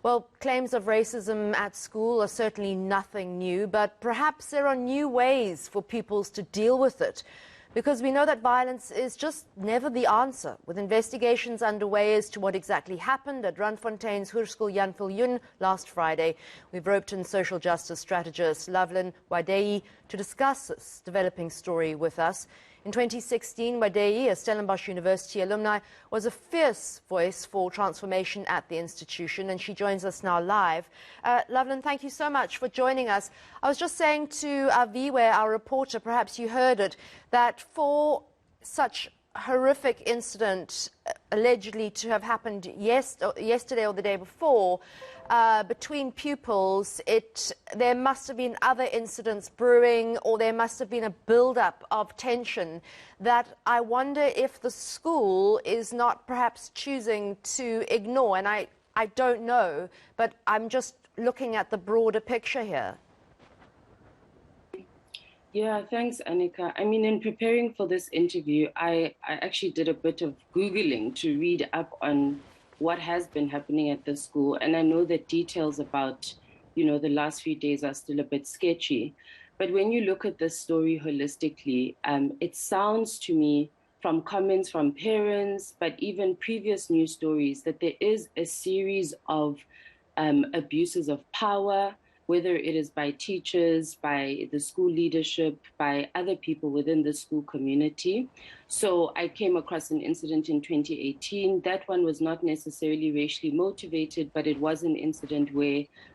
Well, claims of racism at school are certainly nothing new, but perhaps there are new ways for pupils to deal with it. Because we know that violence is just never the answer, with investigations underway as to what exactly happened at Randfontein's Hoërskool Viljoen last Friday. We've roped in social justice strategist Lovelyn Nwadeyi to discuss this developing story with us. In 2016, Nwadeyi, a Stellenbosch University alumni, was a fierce voice for transformation at the institution, and she joins us now live. Lovelyn, thank you so much for joining us. I was just saying to Viwe, our reporter, perhaps you heard it, that for such horrific incident allegedly to have happened yesterday or the day before between pupils, there must have been other incidents brewing, or there must have been a build-up of tension that I wonder if the school is not perhaps choosing to ignore. And I don't know, but I'm just looking at the broader picture here. Yeah, thanks, Annika. I mean, in preparing for this interview, I actually did a bit of Googling to read up on what has been happening at the school. And I know that details about, the last few days are still a bit sketchy. But when you look at this story holistically, it sounds to me from comments from parents, but even previous news stories, that there is a series of abuses of power, whether it is by teachers, by the school leadership, by other people within the school community. So I came across an incident in 2018. That one was not necessarily racially motivated, but it was an incident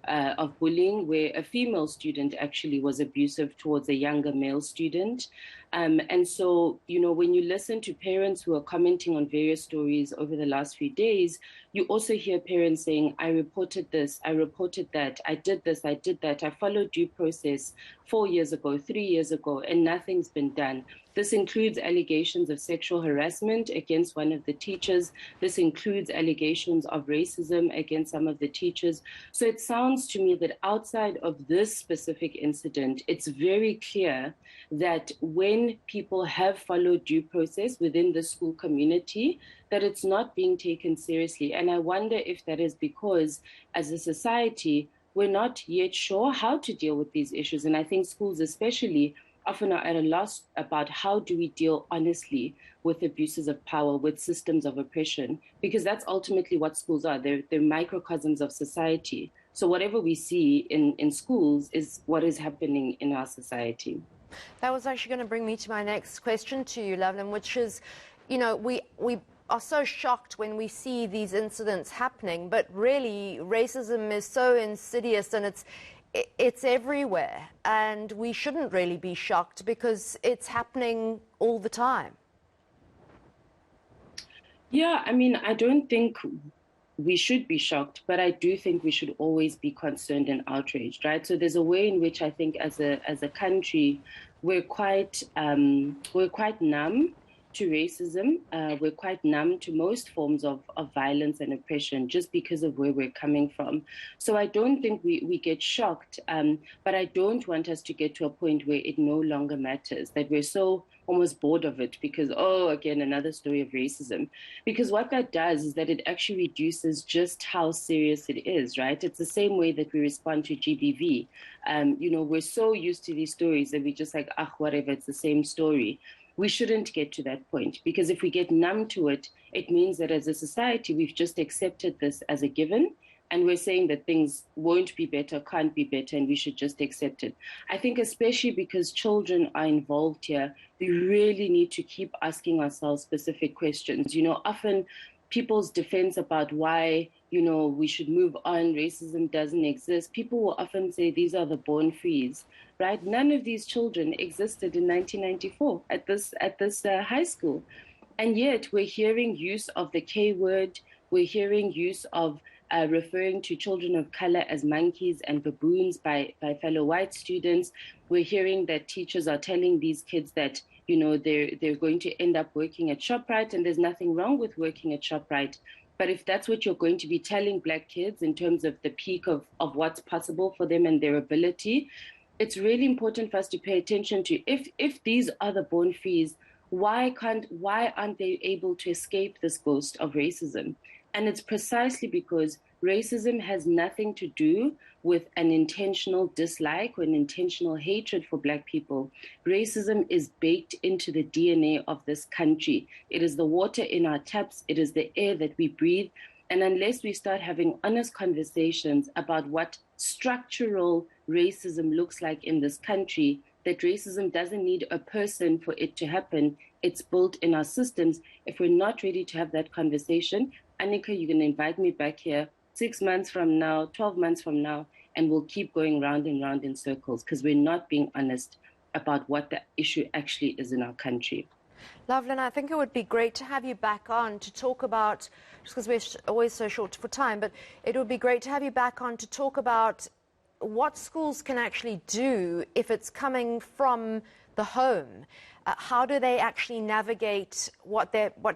of bullying, where a female student actually was abusive towards a younger male student. And so, when you listen to parents who are commenting on various stories over the last few days, you also hear parents saying, I reported this, I reported that, I did this, I did that, I followed due process 4 years ago, 3 years ago, and nothing's been done. This includes allegations of sexual harassment against one of the teachers. This includes allegations of racism against some of the teachers. So it sounds to me that outside of this specific incident, it's very clear that when people have followed due process within the school community, that it's not being taken seriously. And I wonder if that is because, as a society, we're not yet sure how to deal with these issues. And I think schools especially often are at a loss about how do we deal honestly with abuses of power, with systems of oppression, because that's ultimately what schools are. They're microcosms of society. So whatever we see in schools is what is happening in our society. That was actually going to bring me to my next question to you, Lovelyn, which is, we are so shocked when we see these incidents happening, but really racism is so insidious and it's everywhere, and we shouldn't really be shocked because it's happening all the time. Yeah, I mean, I don't think we should be shocked, but I do think we should always be concerned and outraged, right? So there's a way in which I think as a country, we're quite numb to racism. We're quite numb to most forms of violence and oppression just because of where we're coming from. So I don't think we get shocked, but I don't want us to get to a point where it no longer matters, that we're so almost bored of it because, again, another story of racism. Because what that does is that it actually reduces just how serious it is, right? It's the same way that we respond to GBV. We're so used to these stories that we just like, whatever, it's the same story. We shouldn't get to that point, because if we get numb to it, it means that as a society, we've just accepted this as a given. And we're saying that things won't be better, can't be better, and we should just accept it. I think especially because children are involved here, we really need to keep asking ourselves specific questions. Often people's defense about why, we should move on, racism doesn't exist. People will often say these are the born frees, right? None of these children existed in 1994 at this high school. And yet we're hearing use of the K word. We're hearing use of referring to children of color as monkeys and baboons by fellow white students. We're hearing that teachers are telling these kids that, they're going to end up working at ShopRite, and there's nothing wrong with working at ShopRite. But if that's what you're going to be telling Black kids in terms of the peak of what's possible for them and their ability, it's really important for us to pay attention to if these are the born frees, why aren't they able to escape this ghost of racism? And it's precisely because Racism has nothing to do with an intentional dislike or an intentional hatred for Black people. Racism is baked into the DNA of this country. It is the water in our taps. It is the air that we breathe. And unless we start having honest conversations about what structural racism looks like in this country, that racism doesn't need a person for it to happen, it's built in our systems. If we're not ready to have that conversation, Annika, you're going to invite me back here 6 months from now, 12 months from now, and we'll keep going round and round in circles because we're not being honest about what the issue actually is in our country. Lovelyn, I think it would be great to have you back on to talk about, just because we're always so short for time, but it would be great to have you back on to talk about what schools can actually do if it's coming from the home. How do they actually navigate what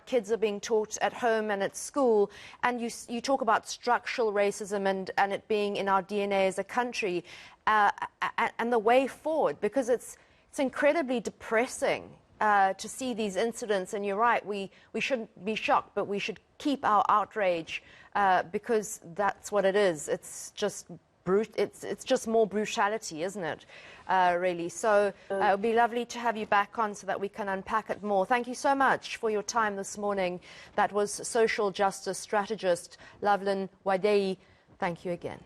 kids are being taught at home and at school? And you talk about structural racism and it being in our DNA as a country, and the way forward, because it's incredibly depressing to see these incidents. And you're right, we shouldn't be shocked, but we should keep our outrage because that's what it is. It's just it's just more brutality, isn't it, really? So it would be lovely to have you back on so that we can unpack it more. Thank you so much for your time this morning. That was social justice strategist Lovelyn Nwadeyi. Thank you again.